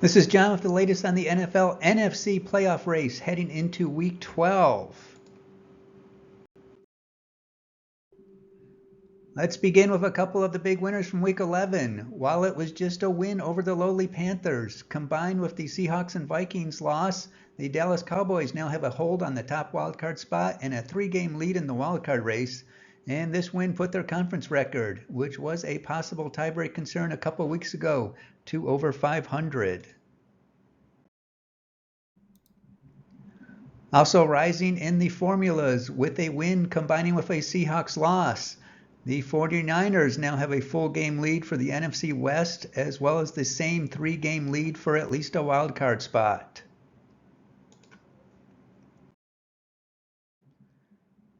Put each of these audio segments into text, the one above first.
This is John with the latest on the NFL NFC playoff race heading into Week 12. Let's begin with a couple of the big winners from Week 11. While it was just a win over the lowly Panthers, combined with the Seahawks and Vikings loss, the Dallas Cowboys now have a hold on the top wildcard spot and a 3-game lead in the wildcard race. And this win put their conference record, which was a possible tiebreak concern a couple weeks ago, to over 500. Also rising in the formulas with a win combining with a Seahawks loss. The 49ers now have a full game lead for the NFC West, as well as the same 3-game lead for at least a wild card spot.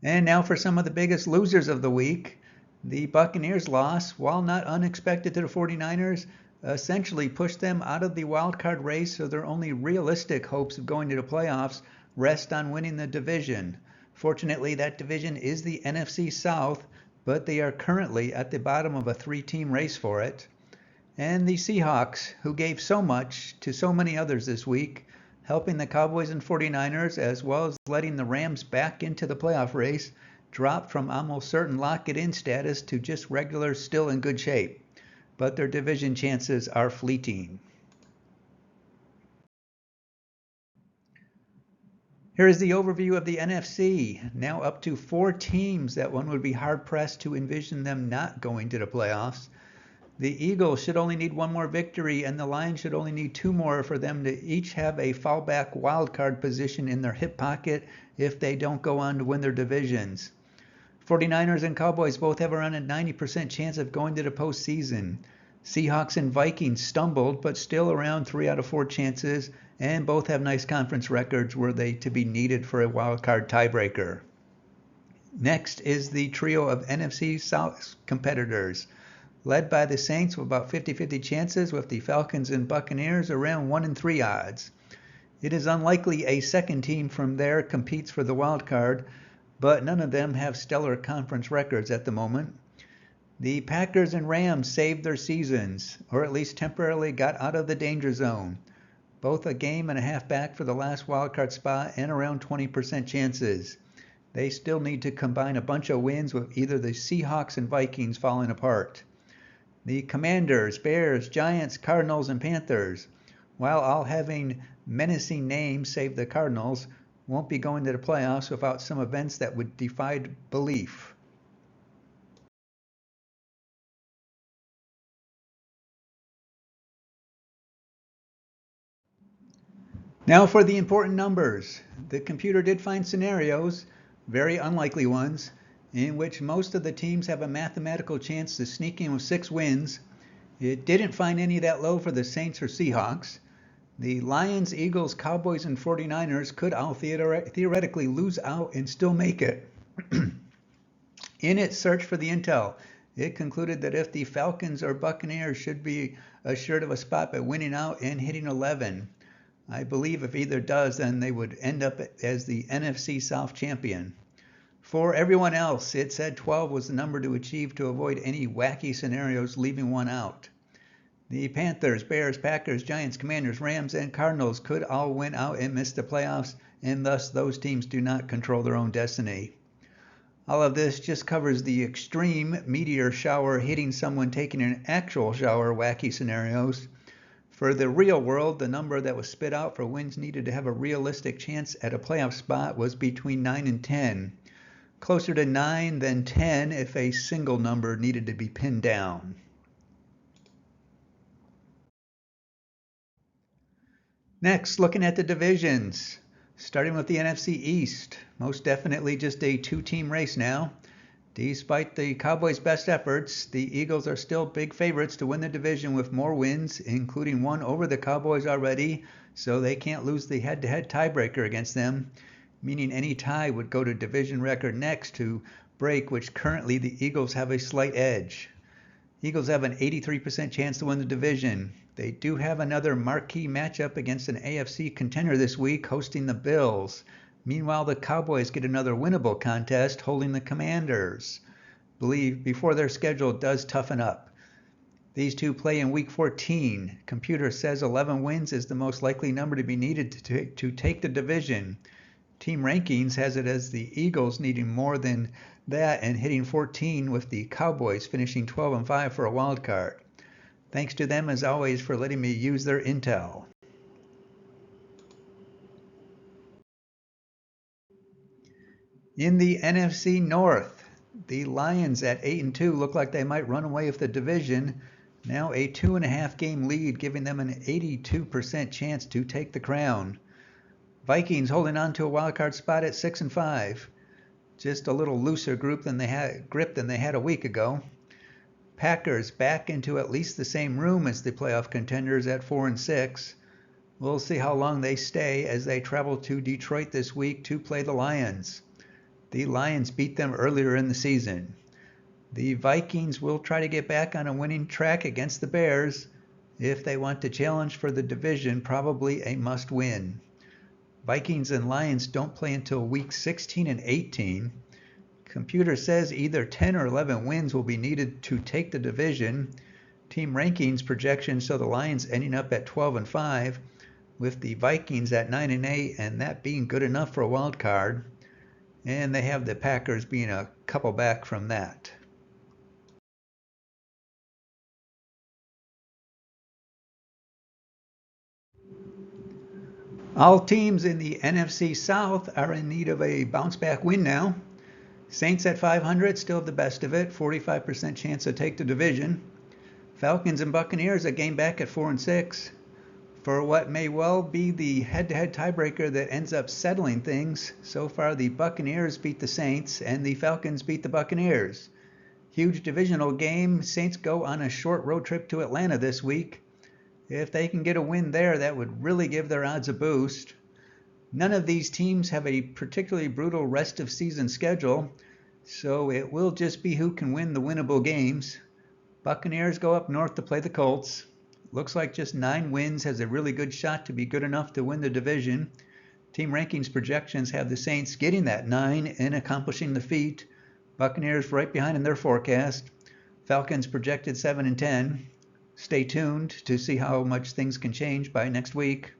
And now for some of the biggest losers of the week. The Buccaneers loss, while not unexpected to the 49ers, essentially pushed them out of the wild card race, so their only realistic hopes of going to the playoffs rest on winning the division. Fortunately, that division is the NFC South, but they are currently at the bottom of a 3-team race for it. And the Seahawks, who gave so much to so many others this week, helping the Cowboys and 49ers, as well as letting the Rams back into the playoff race, dropped from almost certain lock-it-in status to just regular, still in good shape. But their division chances are fleeting. Here is the overview of the NFC, now up to 4 teams that one would be hard-pressed to envision them not going to the playoffs. The Eagles should only need 1 more victory, and the Lions should only need 2 more for them to each have a fallback wildcard position in their hip pocket if they don't go on to win their divisions. 49ers and Cowboys both have around a 90% chance of going to the postseason. Seahawks and Vikings stumbled, but still around 3 out of 4 chances, and both have nice conference records were they to be needed for a wildcard tiebreaker. Next is the trio of NFC South competitors, led by the Saints with about 50-50 chances, with the Falcons and Buccaneers around 1-3 odds. It is unlikely a second team from there competes for the wild card, but none of them have stellar conference records at the moment. The Packers and Rams saved their seasons, or at least temporarily got out of the danger zone. Both a game and a half back for the last wildcard spot and around 20% chances. They still need to combine a bunch of wins with either the Seahawks and Vikings falling apart. The Commanders, Bears, Giants, Cardinals, and Panthers, while all having menacing names save the Cardinals, won't be going to the playoffs without some events that would defy belief. Now for the important numbers. The computer did find scenarios, very unlikely ones, in which most of the teams have a mathematical chance to sneak in with 6 wins. It didn't find any that low for the Saints or Seahawks. The Lions, Eagles, Cowboys, and 49ers could all theoretically lose out and still make it. In its search for the intel, it concluded that if the Falcons or Buccaneers should be assured of a spot by winning out and hitting 11, I believe if either does, then they would end up as the NFC South champion. For everyone else, it said 12 was the number to achieve to avoid any wacky scenarios leaving one out. The Panthers, Bears, Packers, Giants, Commanders, Rams, and Cardinals could all win out and miss the playoffs, and thus those teams do not control their own destiny. All of this just covers the extreme meteor shower hitting someone taking an actual shower wacky scenarios. For the real world, the number that was spit out for wins needed to have a realistic chance at a playoff spot was between 9 and 10. Closer to 9 than 10 if a single number needed to be pinned down. Next, looking at the divisions. Starting with the NFC East, most definitely just a 2-team race now. Despite the Cowboys' best efforts, the Eagles are still big favorites to win the division with more wins, including one over the Cowboys already, so they can't lose the head-to-head tiebreaker against them, meaning any tie would go to division record next to break, which currently the Eagles have a slight edge. Eagles have an 83% chance to win the division. They do have another marquee matchup against an AFC contender this week, hosting the Bills. Meanwhile, the Cowboys get another winnable contest, holding the Commanders. Before their schedule does toughen up. These two play in Week 14. Computer says 11 wins is the most likely number to be needed to take the division. Team Rankings has it as the Eagles needing more than that and hitting 14, with the Cowboys finishing 12-5 for a wild card. Thanks to them, as always, for letting me use their intel. In the NFC North, the Lions at 8-2 look like they might run away with the division. Now a 2.5 game lead, giving them an 82% chance to take the crown. Vikings holding on to a wildcard spot at 6-5. Just a little looser grip than they had a week ago. Packers back into at least the same room as the playoff contenders at 4-6. We'll see how long they stay as they travel to Detroit this week to play the Lions. The Lions beat them earlier in the season. The Vikings will try to get back on a winning track against the Bears. If they want to challenge for the division, probably a must-win. Vikings and Lions don't play until week 16 and 18. Computer says either 10 or 11 wins will be needed to take the division. Team Rankings projections show the Lions ending up at 12-5, with the Vikings at 9-8, and that being good enough for a wild card. And they have the Packers being a couple back from that. All teams in the NFC South are in need of a bounce-back win now. Saints at 500 still have the best of it, 45% chance to take the division. Falcons and Buccaneers a game back at 4-6. For what may well be the head-to-head tiebreaker that ends up settling things, so far the Buccaneers beat the Saints and the Falcons beat the Buccaneers. Huge divisional game. Saints go on a short road trip to Atlanta this week. If they can get a win there, that would really give their odds a boost. None of these teams have a particularly brutal rest of season schedule, so it will just be who can win the winnable games. Buccaneers go up north to play the Colts. Looks like just 9 wins has a really good shot to be good enough to win the division. Team Rankings projections have the Saints getting that 9 and accomplishing the feat. Buccaneers right behind in their forecast. Falcons projected 7-10. Stay tuned to see how much things can change by next week.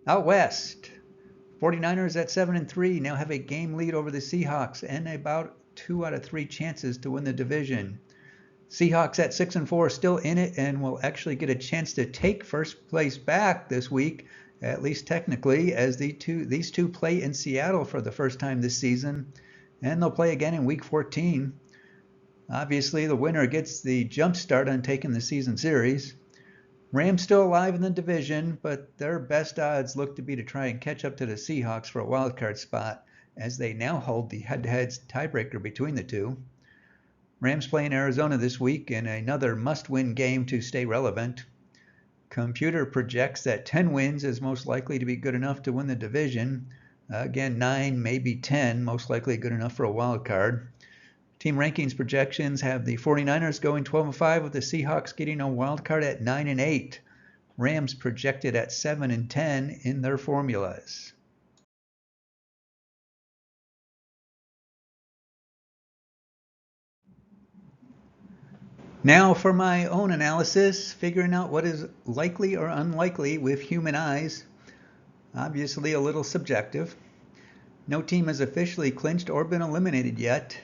Out west, 49ers at 7-3 now have a game lead over the Seahawks and about 2 out of 3 chances to win the division. Seahawks at 6-4 still in it and will actually get a chance to take first place back this week, at least technically, as these two play in Seattle for the first time this season, and they'll play again in week 14. Obviously, the winner gets the jump start on taking the season series. Rams still alive in the division, but their best odds look to be to try and catch up to the Seahawks for a wildcard spot, as they now hold the head-to-head tiebreaker between the two. Rams play in Arizona this week in another must-win game to stay relevant. Computer projects that 10 wins is most likely to be good enough to win the division. Again, 9, maybe 10, most likely good enough for a wild card. Team Rankings projections have the 49ers going 12-5, with the Seahawks getting a wild card at 9-8. Rams projected at 7-10 in their formulas. Now for my own analysis, figuring out what is likely or unlikely with human eyes. Obviously a little subjective. No team has officially clinched or been eliminated yet.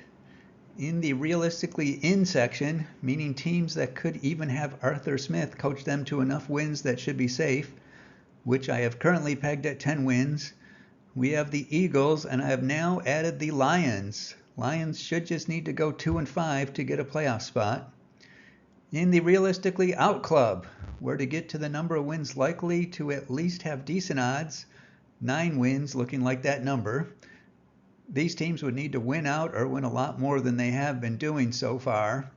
In the realistically in section, meaning teams that could even have Arthur Smith coach them to enough wins that should be safe, which I have currently pegged at 10 wins, we have the Eagles, and I have now added the Lions. Lions should just need to go 2-5 to get a playoff spot. In the realistically out club, where to get to the number of wins likely to at least have decent odds, 9 wins looking like that number. These teams would need to win out or win a lot more than they have been doing so far.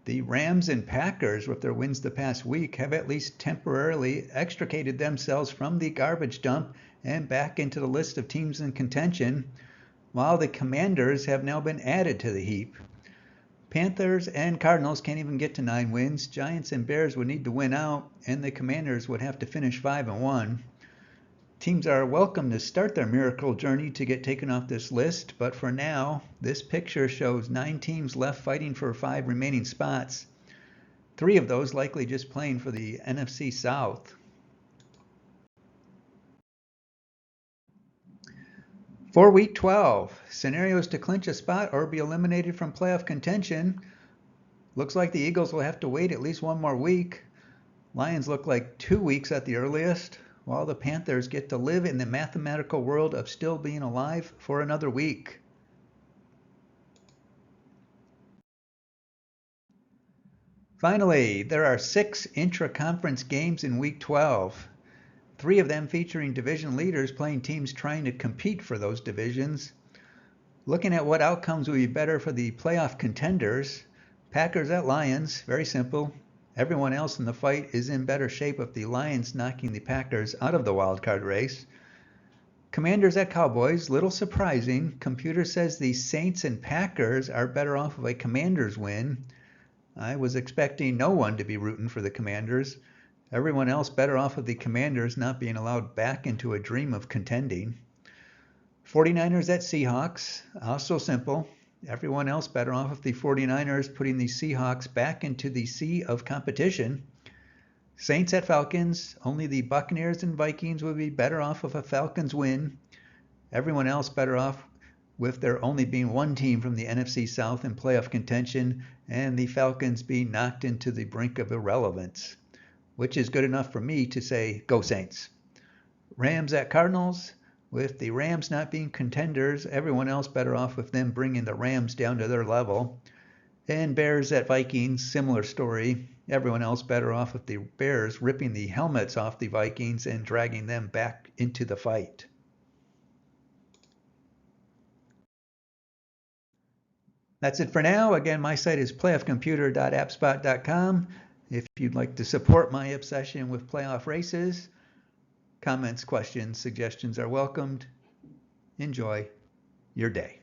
The Rams and Packers, with their wins the past week, have at least temporarily extricated themselves from the garbage dump and back into the list of teams in contention, while the Commanders have now been added to the heap. Panthers and Cardinals can't even get to 9 wins. Giants and Bears would need to win out, and the Commanders would have to finish 5-1. Teams are welcome to start their miracle journey to get taken off this list, but for now, this picture shows 9 teams left fighting for 5 remaining spots. 3 of those likely just playing for the NFC South. For Week 12, scenarios to clinch a spot or be eliminated from playoff contention. Looks like the Eagles will have to wait at least one more week. Lions look like 2 weeks at the earliest, while the Panthers get to live in the mathematical world of still being alive for another week. Finally, there are 6 intra-conference games in Week 12. 3 of them featuring division leaders playing teams trying to compete for those divisions. Looking at what outcomes would be better for the playoff contenders, Packers at Lions, very simple. Everyone else in the fight is in better shape with the Lions knocking the Packers out of the wildcard race. Commanders at Cowboys, little surprising. Computer says the Saints and Packers are better off of a Commanders win. I was expecting no one to be rooting for the Commanders. Everyone else better off of the Commanders not being allowed back into a dream of contending. 49ers at Seahawks, also simple. Everyone else better off of the 49ers putting the Seahawks back into the sea of competition. Saints at Falcons, only the Buccaneers and Vikings would be better off of a Falcons win. Everyone else better off with there only being one team from the NFC South in playoff contention and the Falcons being knocked into the brink of irrelevance, which is good enough for me to say, go Saints. Rams at Cardinals, with the Rams not being contenders, everyone else better off with them bringing the Rams down to their level. And Bears at Vikings, similar story. Everyone else better off with the Bears ripping the helmets off the Vikings and dragging them back into the fight. That's it for now. Again, my site is playoffcomputer.appspot.com. If you'd like to support my obsession with playoff races, comments, questions, suggestions are welcomed. Enjoy your day.